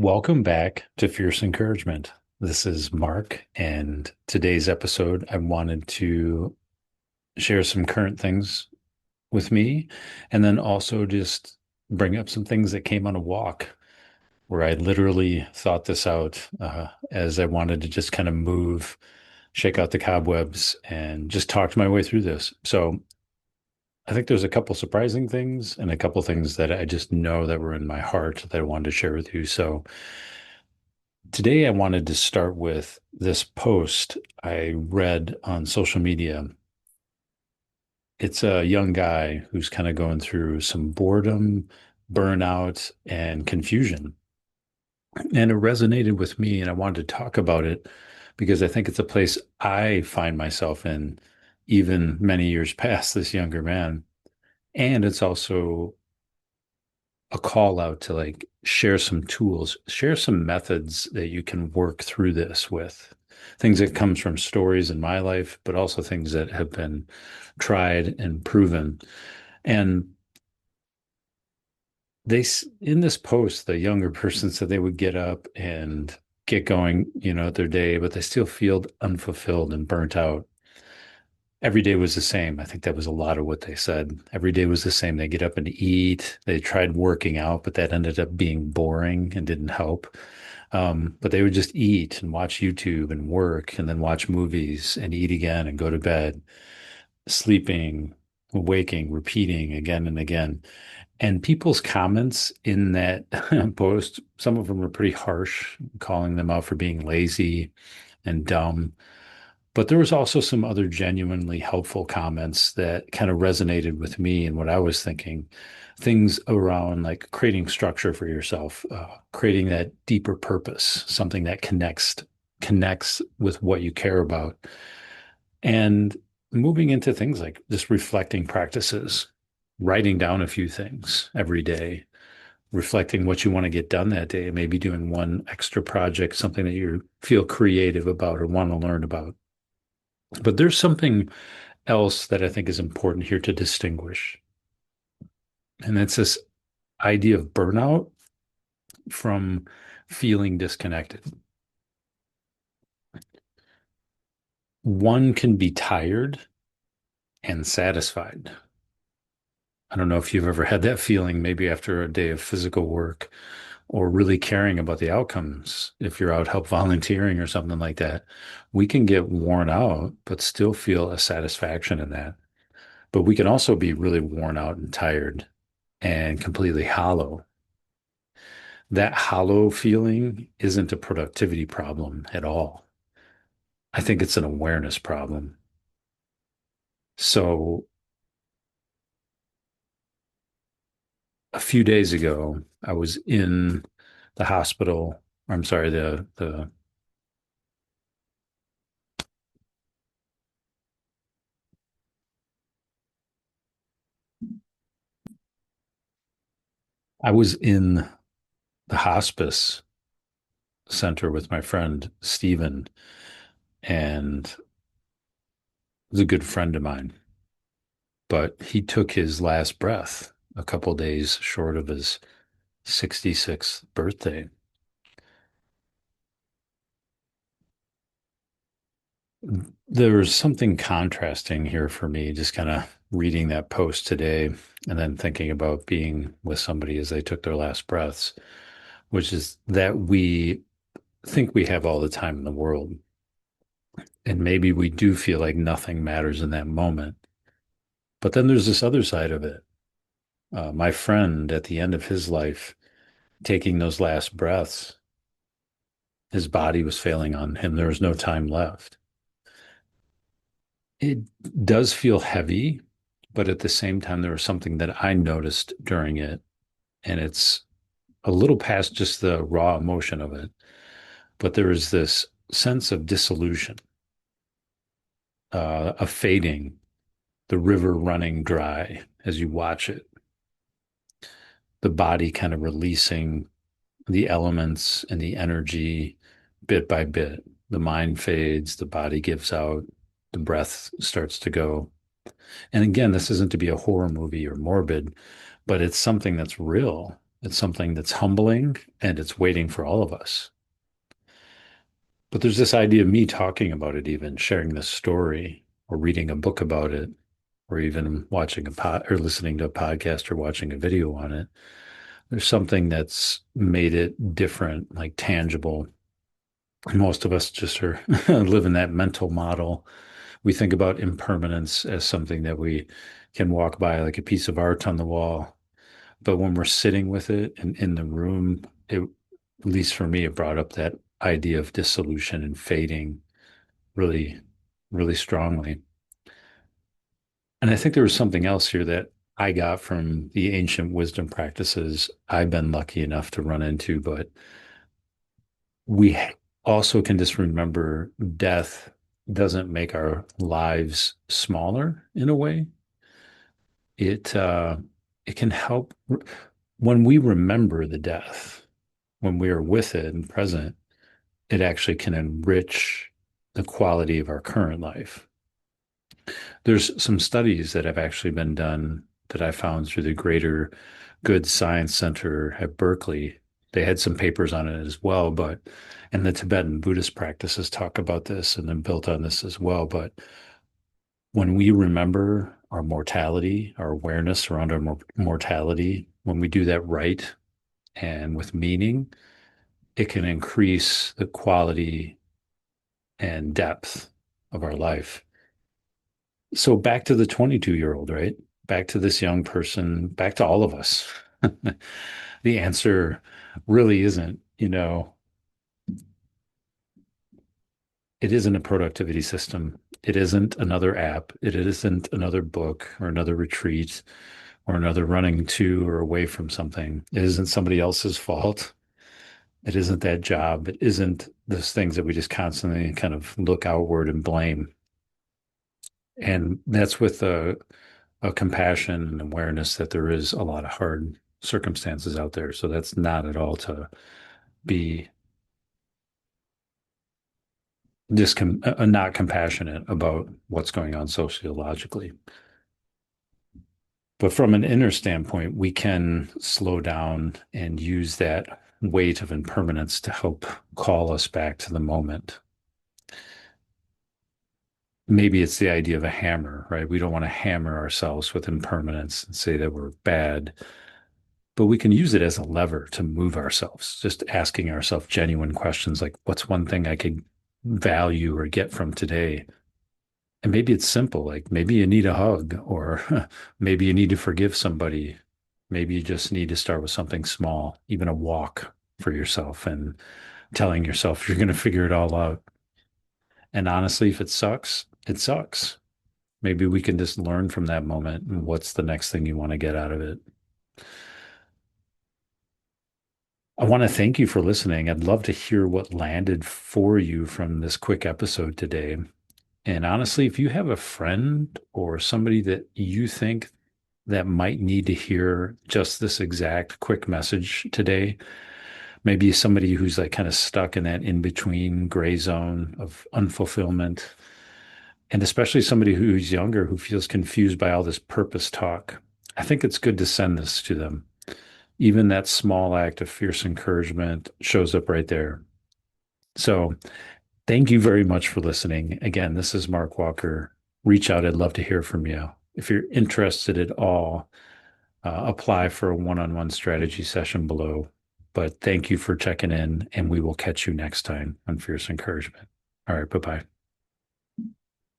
Welcome back to Fierce Encouragement. This is Mark, and today's episode, I wanted to share some current things with me, and then also just bring up some things that came on a walk where I literally thought this out as I wanted to just kind of move, shake out the cobwebs, and just talk my way through this. So I think there's a couple surprising things and a couple things that I just know that were in my heart that I wanted to share with you. So today, I wanted to start with this post I read on social media. It's a young guy who's kind of going through some boredom, burnout, and confusion. And it resonated with me, and I wanted to talk about it because I think it's a place I find myself in, even many years past this younger man. And it's also a call out to like share some tools, share some methods that you can work through this with. Things that comes from stories in my life, but also things that have been tried and proven. And in this post, the younger person said they would get up and get going, their day, but they still feel unfulfilled and burnt out. Every day was the same. I think that was a lot of what they said. Every day was the same. They get up and eat. They tried working out, but that ended up being boring and didn't help. But they would just eat and watch YouTube and work and then watch movies and eat again and go to bed, sleeping, waking, repeating again and again. And people's comments in that post, some of them were pretty harsh, calling them out for being lazy and dumb. But there was also some other genuinely helpful comments that kind of resonated with me and what I was thinking. Things around like creating structure for yourself, creating that deeper purpose, something that connects with what you care about, and moving into things like just reflecting practices, writing down a few things every day, reflecting what you want to get done that day, maybe doing one extra project, something that you feel creative about or want to learn about. But there's something else that I think is important here to distinguish. And it's this idea of burnout from feeling disconnected. One can be tired and satisfied. I don't know if you've ever had that feeling, maybe after a day of physical work or really caring about the outcomes. If you're out help volunteering or something like that, we can get worn out, but still feel a satisfaction in that. But we can also be really worn out and tired and completely hollow. That hollow feeling isn't a productivity problem at all. I think it's an awareness problem. So a few days ago, I was in the hospital. I'm sorry, the I was in the hospice center with my friend Stephen, and he's a good friend of mine. But he took his last breath a couple days short of his 66th birthday. There's something contrasting here for me, just kind of reading that post today and then thinking about being with somebody as they took their last breaths, which is that we think we have all the time in the world. And maybe we do feel like nothing matters in that moment. But then there's this other side of it. My friend at the end of his life, taking those last breaths, his body was failing on him. There was no time left. It does feel heavy, but at the same time, there was something that I noticed during it, and it's a little past just the raw emotion of it, but there is this sense of dissolution, a fading, the river running dry as you watch it, the body kind of releasing the elements and the energy bit by bit. The mind fades, the body gives out, the breath starts to go. And again, this isn't to be a horror movie or morbid, but it's something that's real. It's something that's humbling and it's waiting for all of us. But there's this idea of me talking about it, even sharing this story or reading a book about it, or even watching a pod or listening to a podcast or watching a video on it. There's something that's made it different, like tangible. Most of us just are live in that mental model. We think about impermanence as something that we can walk by like a piece of art on the wall. But when we're sitting with it and in the room, at least for me, it brought up that idea of dissolution and fading really, really strongly. And I think there was something else here that I got from the ancient wisdom practices I've been lucky enough to run into, but we also can just remember death doesn't make our lives smaller in a way. It it can help when we remember the death, when we are with it and present, it actually can enrich the quality of our current life. There's some studies that have actually been done that I found through the Greater Good Science Center at Berkeley. They had some papers on it as well, but and the Tibetan Buddhist practices talk about this and then built on this as well. But when we remember our mortality, our awareness around our mortality, when we do that right and with meaning, it can increase the quality and depth of our life. So back to the 22-year-old, right? Back to this young person, back to all of us. The answer really isn't, it isn't a productivity system. It isn't another app. It isn't another book or another retreat or another running to or away from something. It isn't somebody else's fault. It isn't that job. It isn't those things that we just constantly kind of look outward and blame. And that's with a compassion and awareness that there is a lot of hard circumstances out there. So that's not at all to be not compassionate about what's going on sociologically. But from an inner standpoint, we can slow down and use that weight of impermanence to help call us back to the moment. Maybe it's the idea of a hammer, right? We don't want to hammer ourselves with impermanence and say that we're bad, but we can use it as a lever to move ourselves, just asking ourselves genuine questions like, what's one thing I could value or get from today? And maybe it's simple, like maybe you need a hug, or maybe you need to forgive somebody. Maybe you just need to start with something small, even a walk for yourself and telling yourself you're going to figure it all out. And honestly, if it sucks, it sucks. Maybe we can just learn from that moment and what's the next thing you want to get out of it. I want to thank you for listening. I'd love to hear what landed for you from this quick episode today. And honestly, if you have a friend or somebody that you think that might need to hear just this exact quick message today, maybe somebody who's like kind of stuck in that in between gray zone of unfulfillment, and especially somebody who's younger who feels confused by all this purpose talk, I think it's good to send this to them. Even that small act of fierce encouragement shows up right there. So, thank you very much for listening. Again, this is Mark Walker. Reach out. I'd love to hear from you. If you're interested at all, apply for a one-on-one strategy session below. But thank you for checking in, and we will catch you next time on Fierce Encouragement. All right, bye-bye.